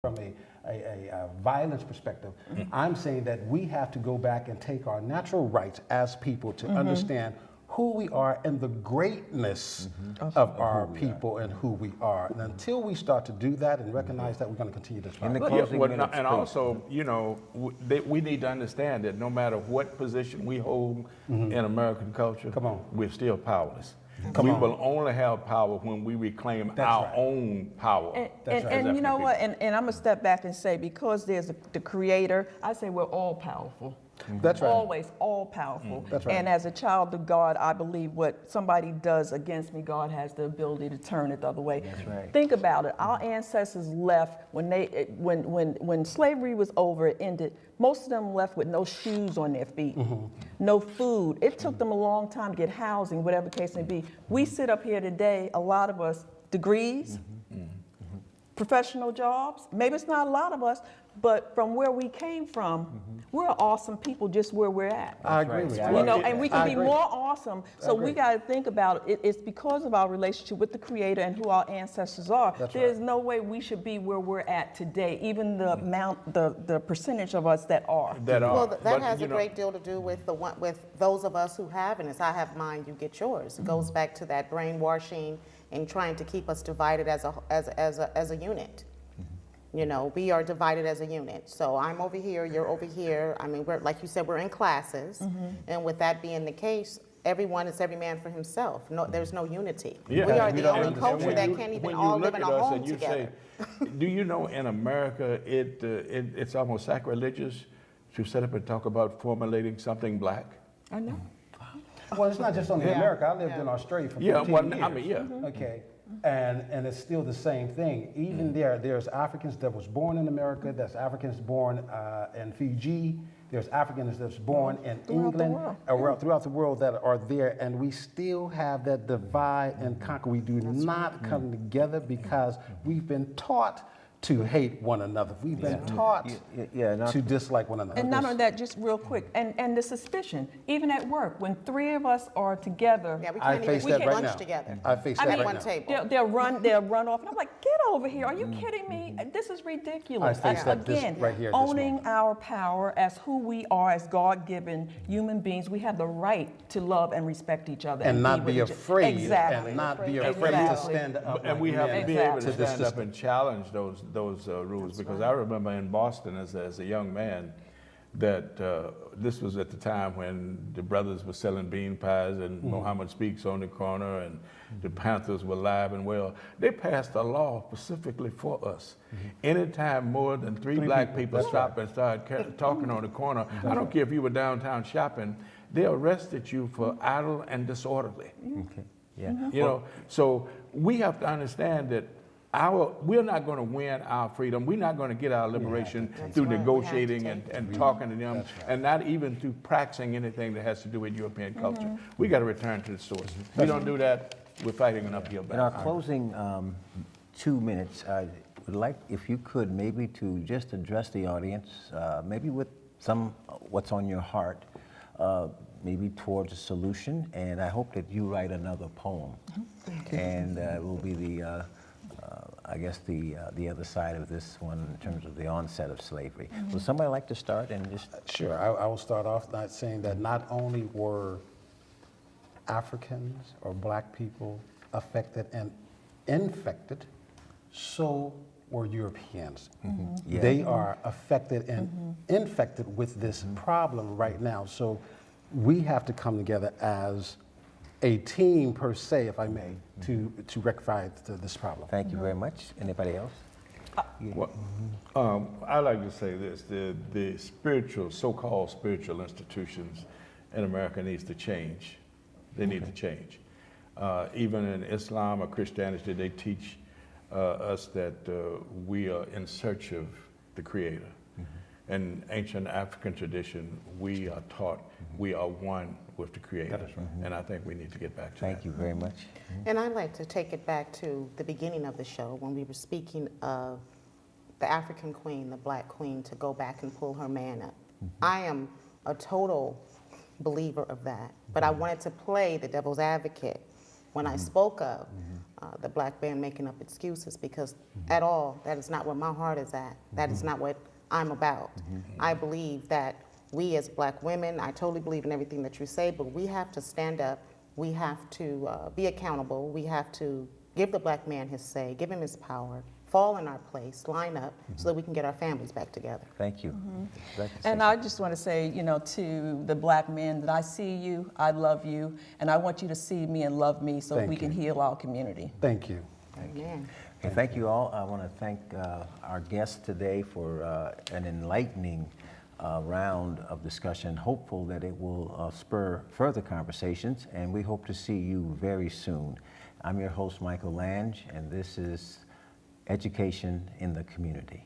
from a violence perspective. I'm saying that we have to go back and take our natural rights as people to understand who we are and the greatness of our people and who we are. And until we start to do that and recognize that, we're going to continue this fight. And also, you know, we need to understand that no matter what position we hold in American culture, we're still powerless. We will only have power when we reclaim our own power. And you know what? And I'm gonna step back and say, because there's the Creator, I say we're all powerful. That's right. Always all powerful. That's right. And as a child of God, I believe what somebody does against me, God has the ability to turn it the other way. That's right. Think about it. Our ancestors left when slavery was over, it ended. Most of them left with no shoes on their feet, no food. It took them a long time to get housing, whatever the case may be. We sit up here today, a lot of us, degrees, professional jobs. Maybe it's not a lot of us, but from where we came from, we're awesome people just where we're at. I agree with you. You know, and we can be more awesome. So we got to think about it. It's because of our relationship with the Creator and who our ancestors are. There's no way we should be where we're at today, even the amount, the percentage of us that are. Well, that has a great deal to do with with those of us who have, and it's I have mine, you get yours. It goes back to that brainwashing and trying to keep us divided as a unit. You know, we are divided as a unit. So I'm over here, you're over here. I mean, we're, like you said, we're in classes. And with that being the case, everyone is every man for himself. No, there's no unity. Yeah. We are the only culture that can't even all live in a home together. Do you know in America it's almost sacrilegious to sit up and talk about formulating something black? I know. Well, it's not just only America. I lived in Australia for 15 years. I mean, Okay. And it's still the same thing. Even there's Africans that was born in America, there's Africans born in Fiji, there's Africans that's born in England, throughout the world that are there, and we still have that divide and conquer. We do not come together because we've been taught to hate one another. We've been taught to dislike one another. And not only that, just real quick, and the suspicion, even at work, when three of us are together, Yeah, we can't even eat lunch together. I face that at right one now. table. they'll run off, and I'm like, get over here! Are you kidding me? This is ridiculous. I face that Again, right here, this owning moment. our power as who we are, as God-given human beings, we have the right to love and respect each other, And not with be each- afraid, exactly. and not be afraid to stand up. And we have to be able to stand up system. and challenge those rules. Because I remember in Boston as a young man that this was at the time when the brothers were selling bean pies and Muhammad Speaks on the corner and the Panthers were live and well. They passed a law specifically for us. Anytime more than three black people stop and start talking on the corner, I don't care if you were downtown shopping, they arrested you for idle and disorderly. Okay. Yeah. You know, so we have to understand that we're not going to win our freedom. We're not going to get our liberation through negotiating and talking to them, and not even through practicing anything that has to do with European culture. We got to return to the source. If we don't do that, we're fighting an uphill In our battle. closing 2 minutes, I would like, if you could, maybe to just address the audience, maybe with what's on your heart, maybe towards a solution. And I hope that you write another poem, and it will be the I guess the other side of this one in terms of the onset of slavery. Would somebody like to start and just? Sure, I will start off by saying that not only were Africans or black people affected and infected, so were Europeans. Yeah. They are affected and infected with this problem right now. So we have to come together as a team per se, if I may, to rectify this problem. Thank you very much. Anybody else? Well, I like to say this: the spiritual, so-called spiritual institutions in America needs to change. They need to change. Even in Islam or Christianity, they teach us that we are in search of the Creator. In ancient African tradition, we are taught we are one with the Creator. That is right. And I think we need to get back to that. Thank you very much. And I'd like to take it back to the beginning of the show when we were speaking of the African queen, the black queen, to go back and pull her man up. I am a total believer of that, but I wanted to play the devil's advocate when I spoke of the black man making up excuses, because at all, that is not where my heart is at. That is not what I'm about. I believe that we as black women, I totally believe in everything that you say, but we have to stand up. We have to be accountable. We have to give the black man his say, give him his power, fall in our place, line up, so that we can get our families back together. Thank you. Like to say And I just want to say, you know, to the black men that I see you, I love you, and I want you to see me and love me so Thank we can you. heal our community. Thank you. Amen. Okay, thank you all. I want to thank our guests today for an enlightening round of discussion. Hopeful that it will spur further conversations, and we hope to see you very soon. I'm your host, Michael Lange, and this is Education in the Community.